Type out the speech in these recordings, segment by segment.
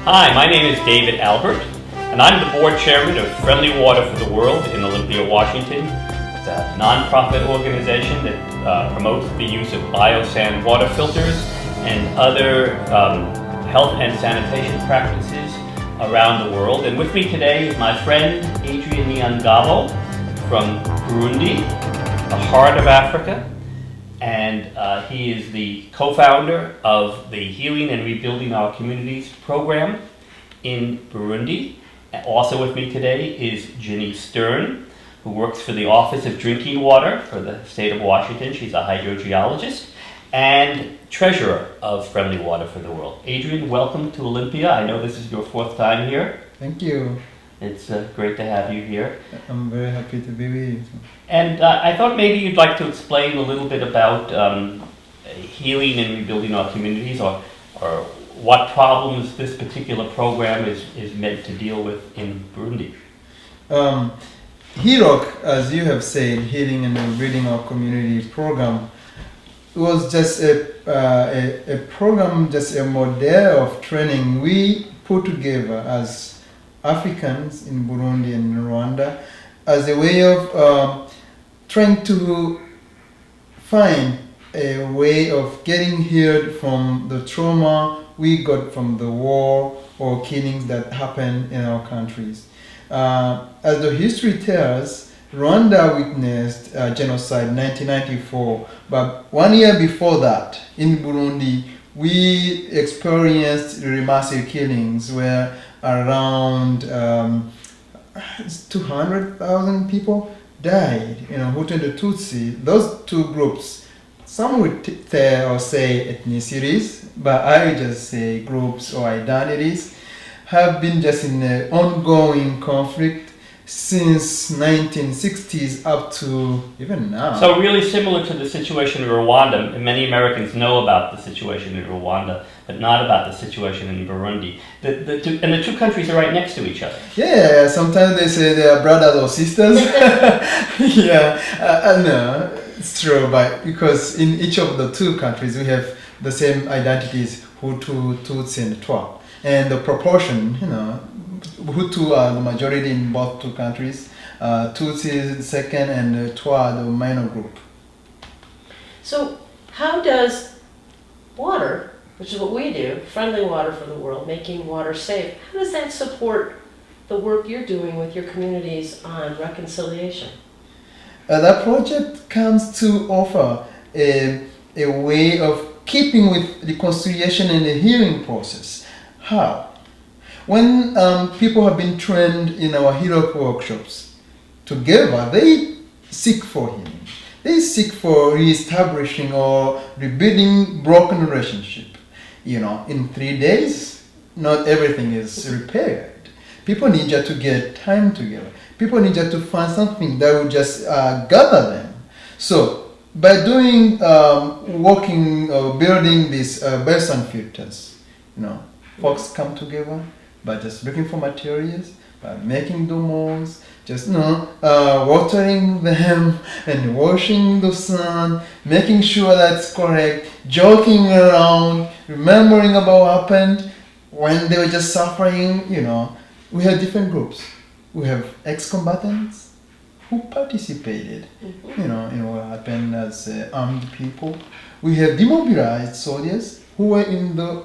Hi, my name is David Albert, and I'm the board chairman of Friendly Water for the World in Olympia, Washington. It's a nonprofit organization that promotes the use of biosand water filters and other health and sanitation practices around the world. And with me today is my friend Adrien Niyongabo from Burundi, the heart of Africa. And he is the co-founder of the Healing and Rebuilding Our Communities program in Burundi. And also with me today is Ginny Stern, who works for the Office of Drinking Water for the state of Washington. She's a hydrogeologist and treasurer of Friendly Water for the World. Adrien, welcome to Olympia. I know this is your fourth time here. Thank you. It's great to have you here. I'm very happy to be with you. And I thought maybe you'd like to explain a little bit about healing and rebuilding our communities, or what problems this particular program is meant to deal with in Burundi. HEROC, as you have said, Healing and Rebuilding Our Community program, was just a program, just a model of training we put together as Africans in Burundi and in Rwanda as a way of trying to find a way of getting healed from the trauma we got from the war or killings that happened in our countries. As the history tells, Rwanda witnessed genocide in 1994, but 1 year before that, in Burundi, we experienced massive killings where around 200,000 people died, Hutu and the Tutsi. Those two groups, some would tell or say ethnicities, but I would just say groups or identities, have been just in an ongoing conflict since 1960s up to even now. So really similar to the situation in Rwanda. Many Americans know about the situation in Rwanda, but not about the situation in Burundi. The two countries are right next to each other. Yeah, sometimes they say they are brothers or sisters. Yeah, no, it's true, but because in each of the two countries we have the same identities, Hutu, Tutsi, and Twa. And the proportion, Hutu are the majority in both two countries, Tutsi is the second, and Twa the minor group. So how does water, which is what we do, Friendly Water for the World, making water safe, how does that support the work you're doing with your communities on reconciliation? That project comes to offer a way of keeping with reconciliation and the healing process. How? When people have been trained in our HEROC workshops, together they seek for healing. They seek for reestablishing or rebuilding broken relationship. In 3 days, not everything is repaired. People need just to get time together. People need just to find something that will just gather them. So by doing, working, building these biosand filters, folks come together by just looking for materials, by making domos, just watering them and washing the sun, making sure that's correct, joking around, remembering about what happened when they were just suffering. We have different groups. We have ex-combatants who participated, in what happened as armed people. We have demobilized soldiers who were in the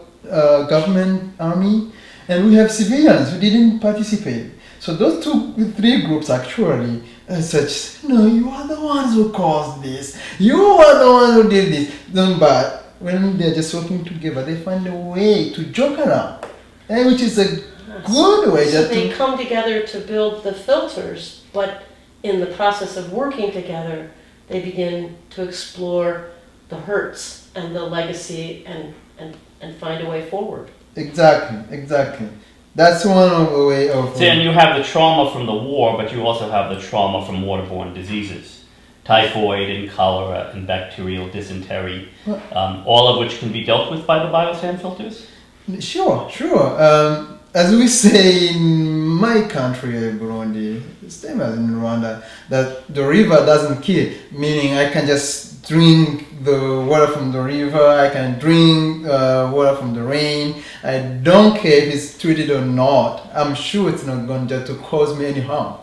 government army, and we have civilians who didn't participate. So those three groups actually you are the ones who caused this, you are the ones who did this. But when they're just working together, they find a way to joke around, which is a good way. So they come together to build the filters, but in the process of working together, they begin to explore the hurts and the legacy and find a way forward. Exactly. That's one of the way of... See, and you have the trauma from the war, but you also have the trauma from waterborne diseases. Typhoid and cholera and bacterial dysentery, all of which can be dealt with by the biosand filters? Sure. As we say in my country, Burundi, the same as in Rwanda, that the river doesn't kill, meaning I can just drink the water from the river. I can drink water from the rain. I don't care if it's treated or not. I'm sure it's not going to cause me any harm.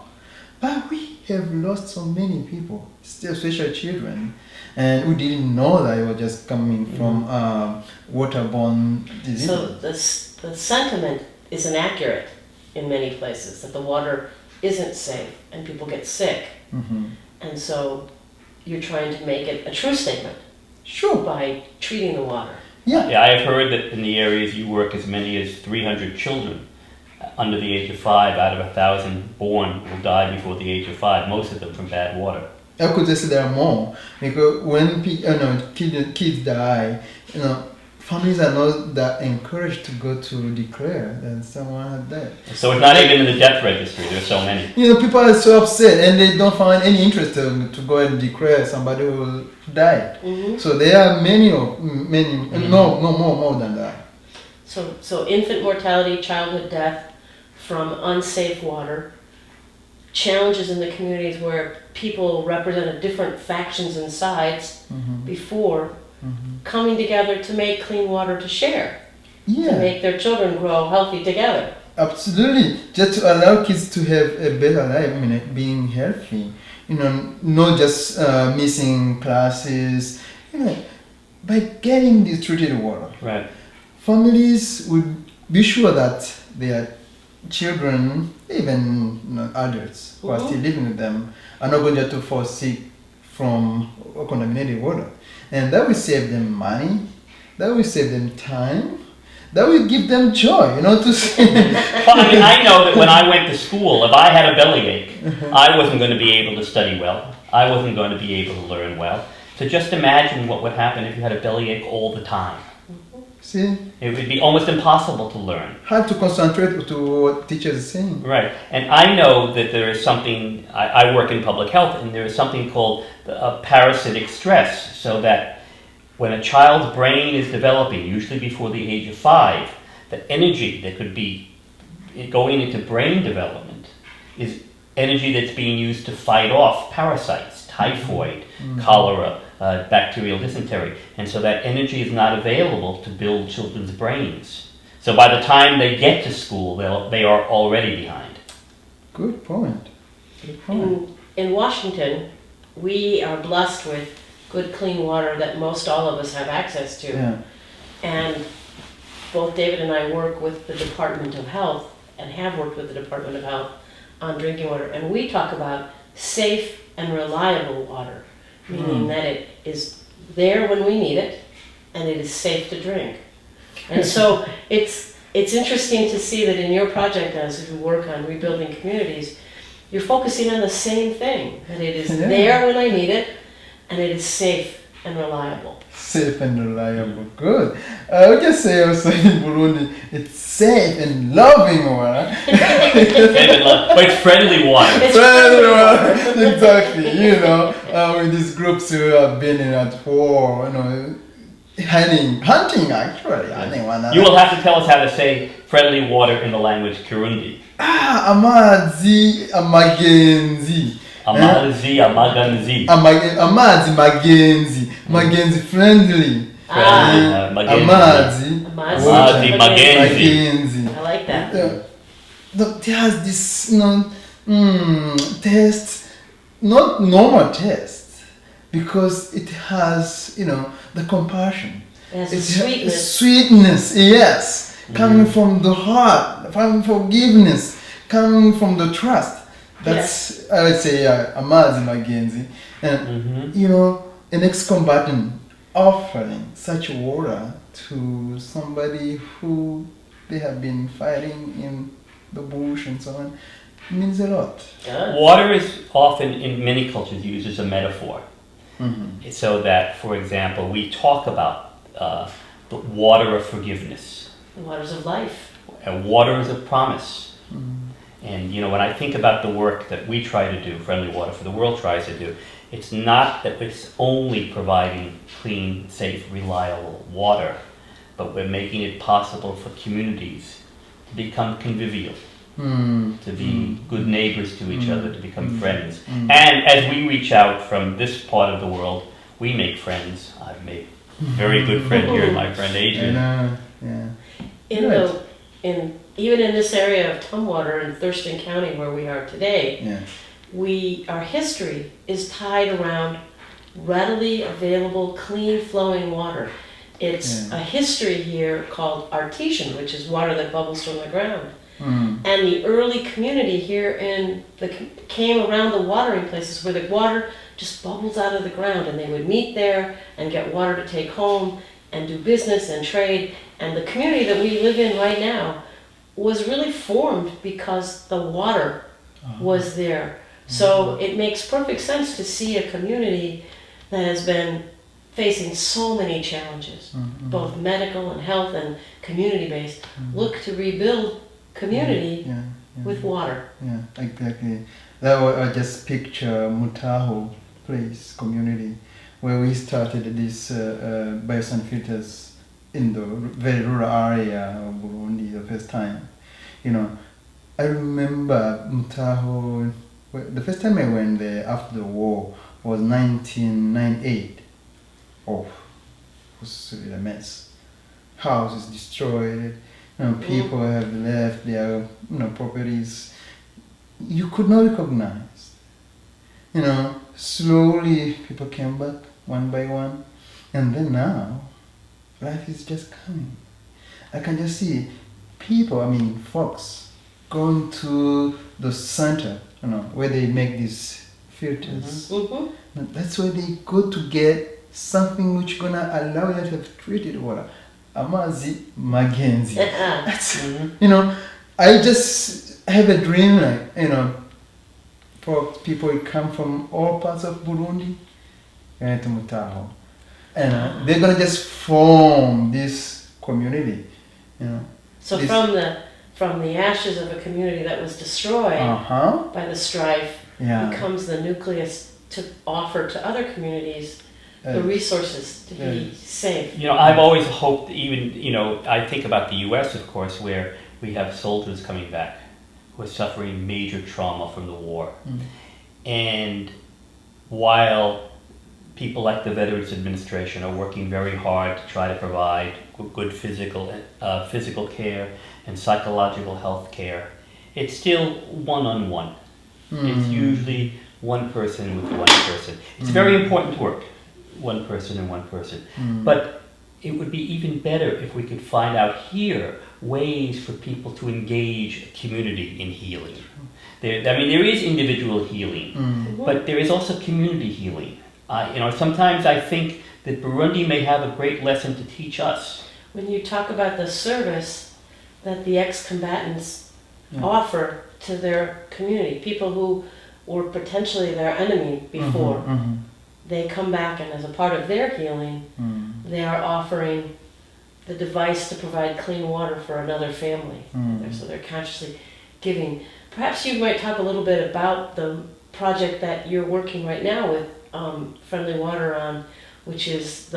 But we have lost so many people, especially children, and who didn't know that it was just coming from waterborne disease. So the sentiment is inaccurate in many places, that the water isn't safe and people get sick. And so you're trying to make it a true statement Sure. by treating the water. Yeah. Yeah, I have heard that in the areas you work, as many as 300 children under the age of 5 out of 1,000 born will die before the age of 5, most of them from bad water. I could just say there are more because when kids die, families are not that encouraged to go to declare that someone had died. So it's not even in the death registry, there's so many. People are so upset and they don't find any interest to go and declare somebody who died. So there are many, no, more than that. So infant mortality, childhood death from unsafe water, challenges in the communities where people represented different factions and sides before coming together to make clean water to share, to make their children grow healthy together. Absolutely, just to allow kids to have a better life, being healthy, not just missing classes, by getting this treated water. Right. Families would be sure that their children, even adults who are still living with them, are not going to fall sick from contaminated water. And that will save them money, that will save them time, that will give them joy, to see. Well, I know that when I went to school, if I had a bellyache, I wasn't going to be able to study well. I wasn't going to be able to learn well. So just imagine what would happen if you had a bellyache all the time. See? It would be almost impossible to learn. Hard to concentrate to what teachers are saying. Right. And I know that there is something, I work in public health, and there is something called parasitic stress, so that when a child's brain is developing, usually before the age of 5, the energy that could be going into brain development is energy that's being used to fight off parasites, typhoid, cholera, bacterial dysentery. And so that energy is not available to build children's brains. So by the time they get to school, they are already behind. Good point. Good point. In Washington, we are blessed with good clean water that most all of us have access to. Yeah. And both David and I work with the Department of Health and have worked with the Department of Health on drinking water. And we talk about safe and reliable water, meaning that it is there when we need it and it is safe to drink. And so it's interesting to see that in your project, as you work on rebuilding communities, you're focusing on the same thing, that it is there when I need it and it is safe and reliable. Safe and reliable. Good. I would just say also in Burundi, it's safe and loving water. But it's friendly water. It's Friendly water. Exactly. With these groups who have been at war, hunting actually. You will have to tell us how to say friendly water in the language Kirundi. Amazi amagenzi. Amazi, amaganzi. Amazi magenzi. Magenzi friendly. Amazi. Amazi magenzi. I like that. There's this taste, not normal taste, because it has the compassion. It has sweetness, yes, coming from the heart, from forgiveness, coming from the trust. That's I would say Amazi Magenzi, and an ex-combatant offering such water to somebody who they have been fighting in the bush and so on means a lot. Water is often in many cultures used as a metaphor, so that, for example, we talk about the water of forgiveness, the waters of life, and waters of promise. And when I think about the work that we try to do, Friendly Water for the World tries to do, it's not that it's only providing clean, safe, reliable water, but we're making it possible for communities to become convivial, to be good neighbors to each other, to become friends. And as we reach out from this part of the world, we make friends. I've made a very good friend here, my friend Adrien. Yeah. Even in this area of Tumwater in Thurston County where we are today, Yeah. our history is tied around readily available, clean flowing water. It's a history here called artesian, which is water that bubbles from the ground. Mm. And the early community here came around the watering places where the water just bubbles out of the ground, and they would meet there and get water to take home and do business and trade. And the community that we live in right now was really formed because the water was there. So it makes perfect sense to see a community that has been facing so many challenges, both medical and health and community-based, look to rebuild community with water. Yeah, exactly. That was, I just picture Mutaho place, community, where we started this biosand filters in the very rural area of Burundi the first time. You know, I remember Mutaho, the first time I went there after the war was 1998. Oh, it was really a mess. Houses destroyed, people have left their properties. You could not recognize. Slowly people came back one by one, and then now life is just coming. I can just see people, folks, going to the center, where they make these filters. That's where they go to get something which gonna allow you to have treated water. Amazi magenzi. That's, I just have a dream, for people who come from all parts of Burundi and to Mutaho. And they're gonna just form this community, So this, from the ashes of a community that was destroyed by the strife becomes the nucleus to offer to other communities the resources to be safe. I've always hoped, even, I think about the US, of course, where we have soldiers coming back who are suffering major trauma from the war. And while people like the Veterans Administration are working very hard to try to provide good physical care and psychological health care, it's still one-on-one. It's usually one person with one person. It's very important work, one person and one person. But it would be even better if we could find out here ways for people to engage a community in healing. There is individual healing, but there is also community healing. Sometimes I think that Burundi may have a great lesson to teach us. When you talk about the service that the ex-combatants offer to their community, people who were potentially their enemy before, they come back, and as a part of their healing, they are offering the device to provide clean water for another family. So they're consciously giving. Perhaps you might talk a little bit about the project that you're working right now with Friendly Water on, which is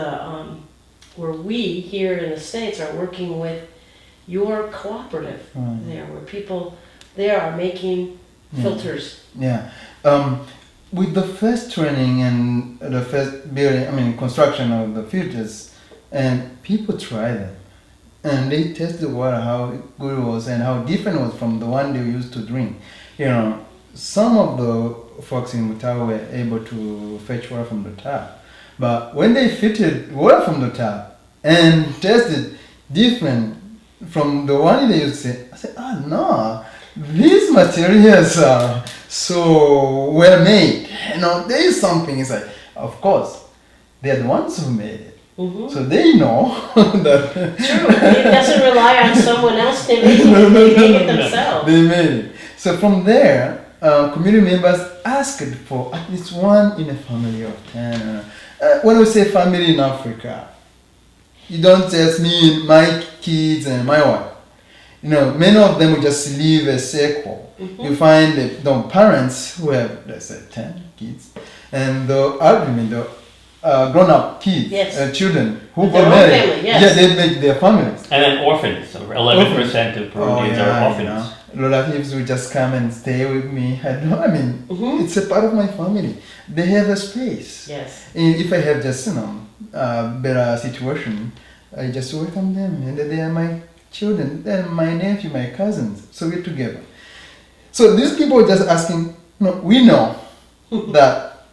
where we here in the States are working with your cooperative there, where people there are making filters. With the first training and the first building, construction of the filters, and people try them, and they test the water, how good it was and how different it was from the one they used to drink. Some of the folks in Mutaho were able to fetch water from the tap, but when they filtered water from the tap and tested different from the one they used to say, I said, no, these materials are so well made. There is something inside. Of course, they're the ones who made it. So they know that. True. It doesn't rely on someone else to make it. They make it themselves. They made it. So from there, community members asked for at least one in a family of 10. When we say family in Africa, you don't just mean my kids and my wife. Many of them will just leave a circle. You find the parents who have, let's say, 10 kids, and the grown-up kids, children who got married. Family, yes. They make their families. And then orphans. 11% of Burundians are orphans. relatives will just come and stay with me. I mean, Mhm. it's a part of my family. They have a space. Yes. And if I have just, better situation, I just welcome them. And they are my children, then my nephew, my cousins. So we're together. So these people just asking, no, we know that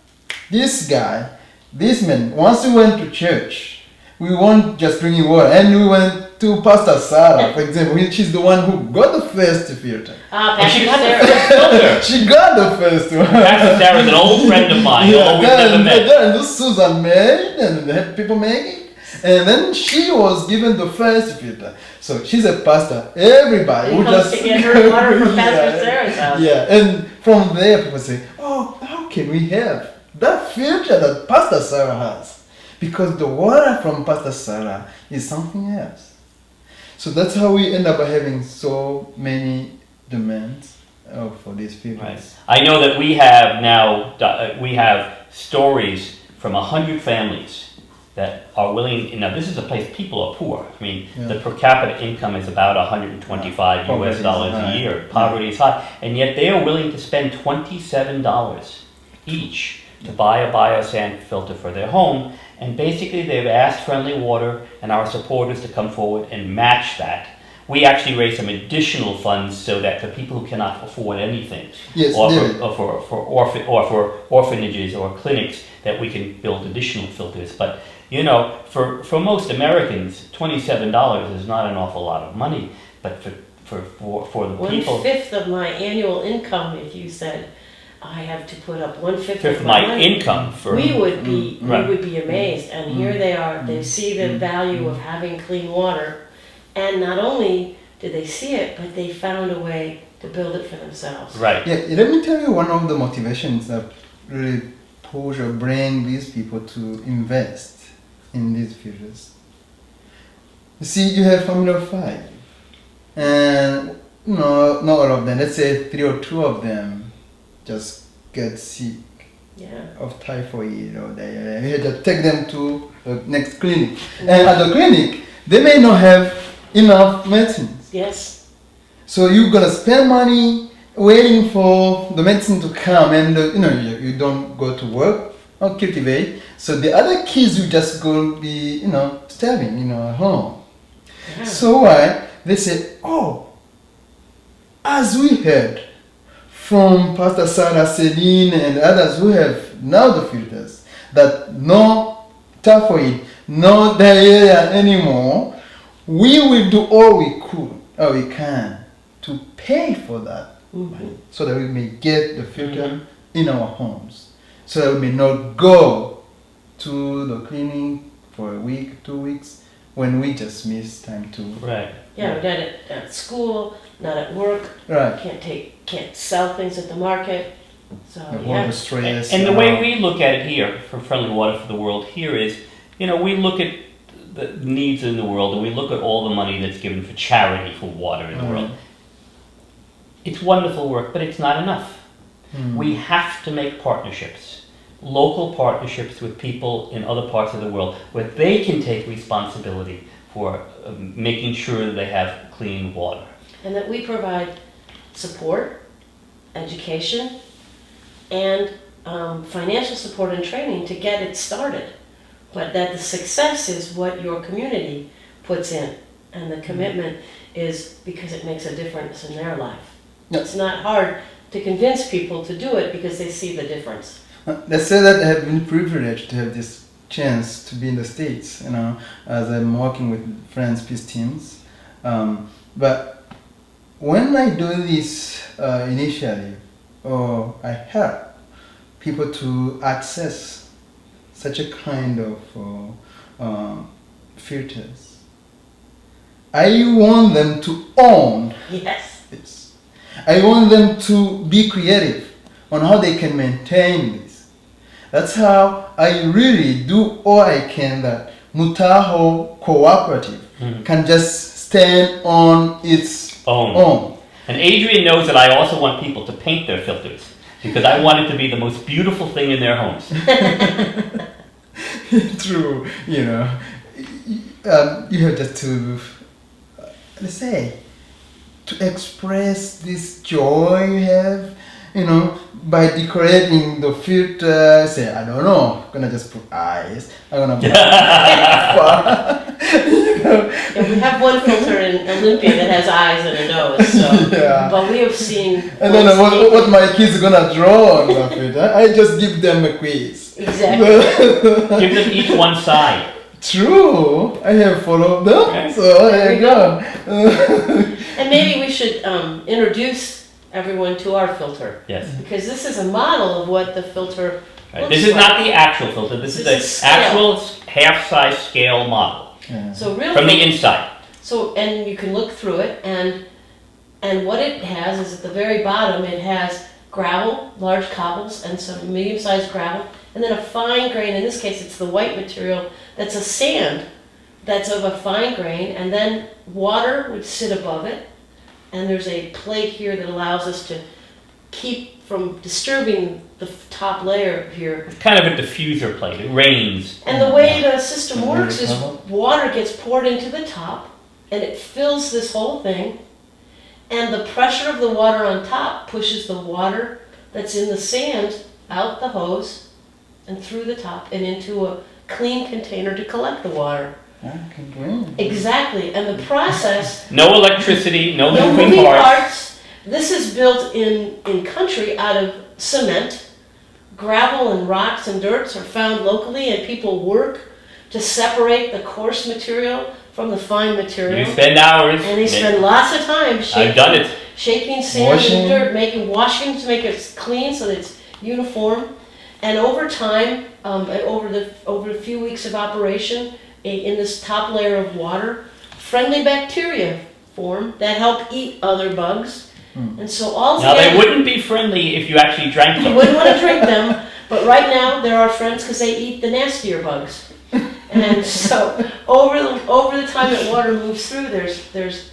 this guy, this man, once we went to church, we weren't just drinking water, and we went to Pastor Sarah, for example, which is the one who got the first filter. Pastor She got the Sarah. first filter. She got the first one. Pastor Sarah's an old friend of mine, although we've never met. Then this Susan made, and they had people making. And then she was given the first filter. So she's a pastor. Everybody You would come just to get her water from Pastor Yeah. Sarah's house. Yeah, and from there people say, oh, how can we have that filter that Pastor Sarah has? Because the water from Pastor Sarah is something else. So that's how we end up having so many demands for these filters. Right. I know that we have now, we have stories from 100 families that are willing, now this is a place people are poor. I mean, Yeah. the per capita income is about 125 Poverty US is dollars high. a year. Poverty is high. And yet they are willing to spend $27 each to buy a biosand filter for their home. And basically they've asked Friendly Water and our supporters to come forward and match that. We actually raised some additional funds so that for people who cannot afford anything, Yes, or David. for orphanages or clinics, that we can build additional filters. But for most Americans, $27 is not an awful lot of money. But for the people, 1/5 of my annual income, if you said I have to put up 1/5 fifth of of my money, income for we would be Right. we would be amazed. And here they are. They see the value of having clean water, and not only did they see it, but they found a way to build it for themselves. right. Yeah, let me tell you one of the motivations that really push or bring these people to invest in these filters. You see, you have family of 5, and not all of them. Let's say 3 or 2 of them just get sick Yeah. of typhoid, or you have to take them to the next clinic. And at the clinic, they may not have enough medicines. Yes. So you're gonna spend money waiting for the medicine to come, and you don't go to work or cultivate. So the other kids will just go be starving at home. Yeah. So why they say, oh, as we heard from Pastor Sarah, Celine, and others who have now the filters, that no typhoid, no diarrhea anymore, we will do all we can to pay for that, Mhm. so that we may get the filter in our homes, so that we may not go to the clinic for a week, 2 weeks, when we just miss time to. Right. Yeah, we're not at school, not at work. Right. Can't sell things at the market. So The yeah. water stress. And the way we look at it here for Friendly Water for the World here is, we look at the needs in the world, and we look at all the money that's given for charity for water in the world. It's wonderful work, but it's not enough. We have to make partnerships, local partnerships with people in other parts of the world, where they can take responsibility for making sure that they have clean water. And that we provide support, education, and financial support and training to get it started. But that the success is what your community puts in, and the commitment is because it makes a difference in their life. Yeah. It's not hard to convince people to do it because they see the difference. Let's say that I have been privileged to have this chance to be in the States, as I'm working with Friends Peace Teams. But when I do this initiative, or I help people to access such a kind of filters, I want them to own Yes. this. I want them to be creative on how they can maintain this. That's how I really do all I can that Mutaho Cooperative can just stand on its own. And Adrien knows that I also want people to paint their filters, because I want it to be the most beautiful thing in their homes. True, you have just to, let's say, to express this joy you have, by decorating the filter. Say, I don't know, I'm gonna just put eyes. I'm gonna put Yeah, we have one filter in Olympia that has eyes and a nose, so. Yeah. But we have seen. I don't know what my kids are gonna draw on the filter. I just give them a quiz. Exactly. Give them each one side. True, I have followed them, Okay. so there you go. And maybe we should introduce everyone to our filter, Yes. because this is a model of what the filter Right. looks This is like. not the actual filter. This This is is the actual half-size scale model Yeah. So real from the filter- inside. So, and you can look through it, and what it has is at the very bottom, it has gravel, large cobbles, and some medium-sized gravel, and then a fine grain, in this case it's the white material, that's a sand that's of a fine grain, and then water would sit above it, and there's a plate here that allows us to keep from disturbing the top layer here. It's kind of a diffuser plate. It rains. And the way the system So works is level? water gets poured into the top and it fills this whole thing, and the pressure of the water on top pushes the water that's in the sand out the hose and through the top and into a clean container to collect the water. can dream. Exactly, and the process, No electricity, no no moving moving parts. parts. This is built in country out of cement. Gravel and rocks and dirts are found locally, and people work to separate the coarse material from the fine material. You spend hours. And they spend lots of time I've done it. shaking sand Washing. and dirt, making washing to make it clean so that it's uniform. And over time, over a few weeks of operation, in this top layer of water, friendly bacteria form that help eat other bugs. And so all Now, they together, wouldn't be friendly if you actually drank you them. wouldn't want to drink them, but right now they're our friends because they eat the nastier bugs. And so over the time that water moves through, there's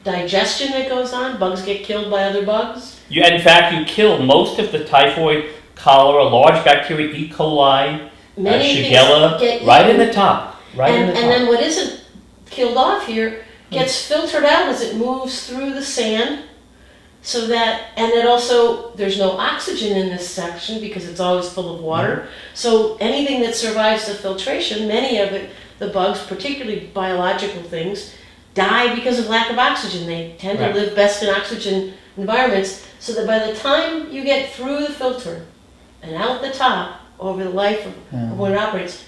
digestion that goes on. Bugs get killed by other bugs. In fact, you kill most of the typhoid, cholera, large bacteria, E. coli, Many things Shigella, get right in eaten. the top. Right in And the top. then what isn't killed off here gets filtered out as it moves through the sand, so that, and it also, there's no oxygen in this section because it's always full of water. So anything that survives the filtration, many of it, the bugs, particularly biological things, die because of lack of oxygen. They tend to Right. live best in oxygen environments, so that by the time you get through the filter and out the top over the life of when it operates,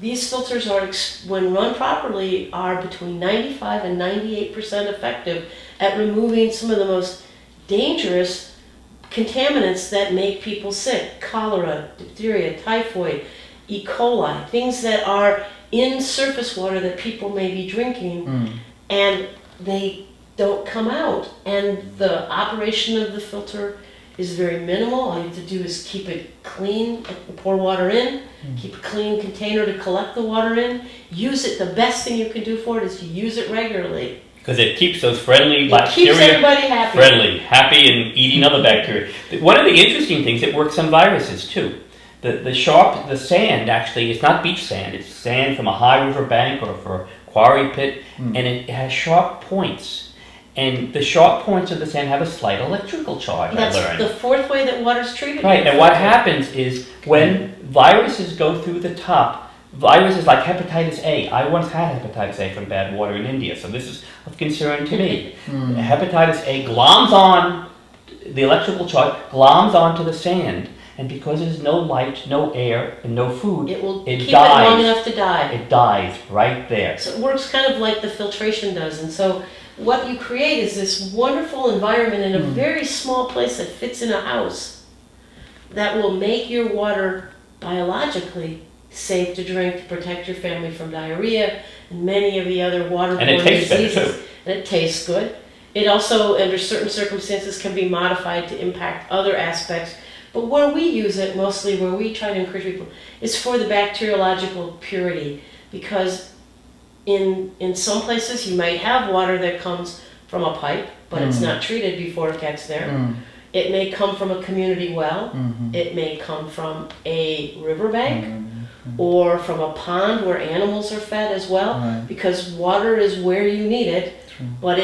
these filters are, when run properly, are between 95 and 98% effective at removing some of the most dangerous contaminants that make people sick. Cholera, diphtheria, typhoid, E. coli, things that are in surface water that people may be drinking, and they don't come out. And the operation of the filter is very minimal. All you have to do is keep it clean, pour water in, keep a clean container to collect the water in, use it. The best thing you can do for it is to use it regularly. Because it keeps those friendly It bacteria keeps everybody happy. happy and eating other bacteria. One of the interesting things, it works on viruses too. The sand actually, it's not beach sand, it's sand from a high river bank or for a quarry pit, and it has sharp points. And the sharp points of the sand have a slight electrical charge, That's I learned. the fourth way that water's treated. Right, and what happens is when viruses go through the top, viruses like hepatitis A, I once had hepatitis A from bad water in India, so this is of concern to me. Hepatitis A gloms on, the electrical charge gloms onto the sand, and because there's no light, no air, and no food, It will it keep it long dies. enough to die. It dies right there. So it works kind of like the filtration does. And so what you create is this wonderful environment in a very small place that fits in a house that will make your water biologically safe to drink, to protect your family from diarrhea and many of the other waterborne And it tastes better, diseases. too. And it tastes good. It also, under certain circumstances, can be modified to impact other aspects. But where we use it, mostly where we try to encourage people, is for the bacteriological purity. Because in some places you might have water that comes from a pipe, but it's not treated before it gets there. It may come from a community well. It may come from a riverbank or from a pond where animals are fed as well. Right. Because water is where you need it, but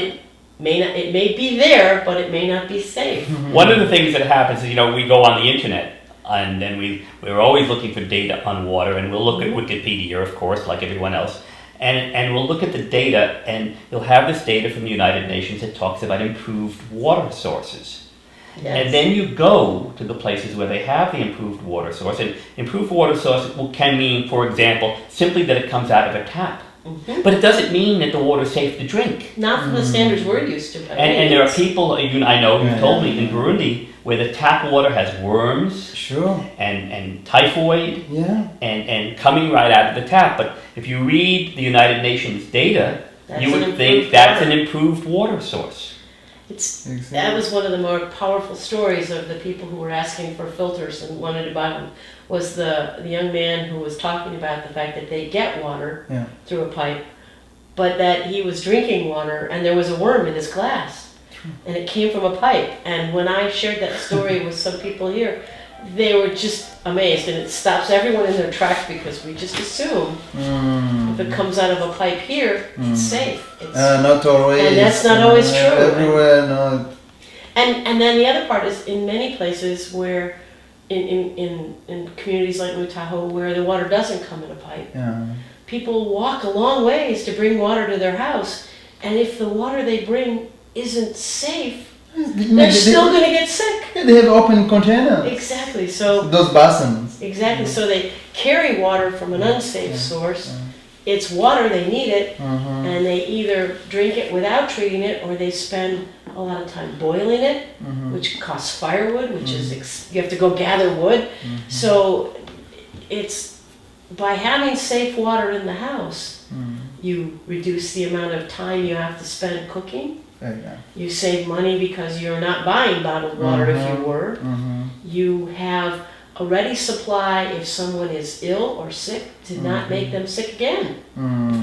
it may be there, but it may not be safe. One of the things that happens is, we go on the internet and then we're always looking for data on water, and we'll look at Wikipedia, of course, like everyone else, and we'll look at the data, and you'll have this data from the United Nations that talks about improved water sources. Yes. And then you go to the places where they have the improved water source, and improved water source can mean, for example, simply that it comes out of a tap. But it doesn't mean that the water is safe to drink. Not from the standards we're used to. And there are people, I know, who told me in Burundi where the tap water has worms Sure. and typhoid Yeah. and coming right out of the tap. But if you read the United Nations data, you would think that's an improved water source. That was one of the more powerful stories of the people who were asking for filters and wanted to buy them, was the young man who was talking about the fact that they get water through a pipe, but that he was drinking water and there was a worm in his glass, and it came from a pipe. And when I shared that story with some people here, they were just amazed, and it stops everyone in their tracks, because we just assume if it comes out of a pipe here, it's safe. Not always. And that's not always true. Everywhere, no. And then the other part is, in many places where, in communities like Mutaho, where the water doesn't come in a pipe, people walk a long ways to bring water to their house, and if the water they bring isn't safe, they're still going to get sick. They have open containers. Exactly. So those basins. Exactly. So they carry water from an unsafe source. It's water, they need it, and they either drink it without treating it, or they spend a lot of time boiling it, which costs firewood, which is you have to go gather wood. So it's by having safe water in the house, you reduce the amount of time you have to spend cooking. You save money because you're not buying bottled water if you were. You have a ready supply if someone is ill or sick, to not make them sick again.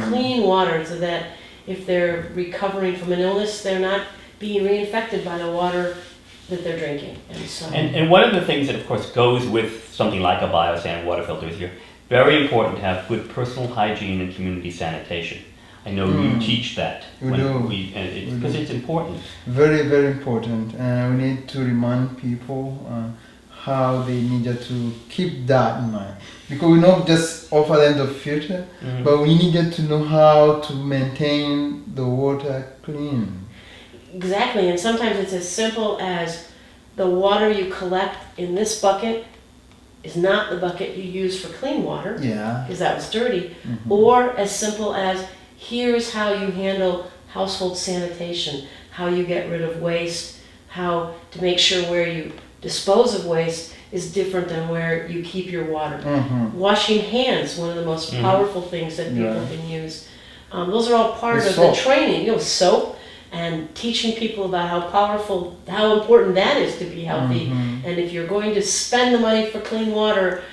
Clean water, so that if they're recovering from an illness, they're not being reinfected by the water that they're drinking. And one of the things that, of course, goes with something like a biosand water filter is you're very important to have good personal hygiene and community sanitation. I know you teach that. Because it's important. Very, very important. And we need to remind people how they needed to keep that in mind. Because we not just offer them the filter, but we needed to know how to maintain the water clean. Exactly, and sometimes it's as simple as the water you collect in this bucket is not the bucket you use for clean water, because that was dirty, or as simple as, here's how you handle household sanitation, how you get rid of waste, how to make sure where you dispose of waste is different than where you keep your water. Washing hands, one of the most powerful things that people can use. Those are all part of the training, soap, and teaching people about how important that is to be healthy. And if you're going to spend the money for clean water,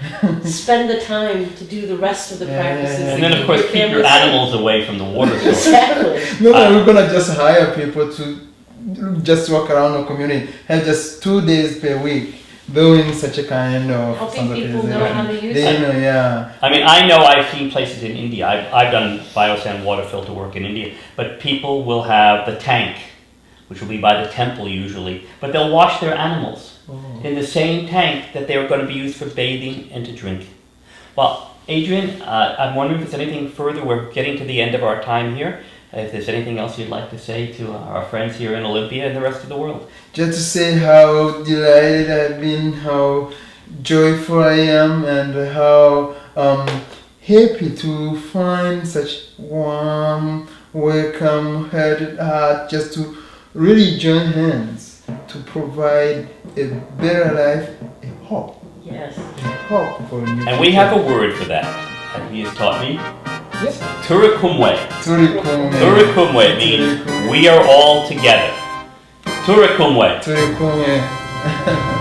spend the time to do the rest of the practices. And then, of course, keep your animals away from the water source. Exactly. We're gonna just hire people to just walk around the community, have just 2 days per week doing such a kind of helping people know how to use it. I mean, I know I've seen places in India. I've done biosand water filter work in India, but people will have the tank, which will be by the temple usually, but they'll wash their animals in the same tank that they're going to be used for bathing and to drink. Well, Adrien, I'm wondering if there's anything further. We're getting to the end of our time here. If there's anything else you'd like to say to our friends here in Olympia and the rest of the world. Just to say how delighted I've been, how joyful I am, and how happy to find such warm, welcome-hearted heart, just to really join hands to provide a better life, a hope. Yes. A hope for a new And we have a word for that, and he has taught me. Yes. Turikumwe. Turikumwe means we are all together. Turikumwe. Turikumwe.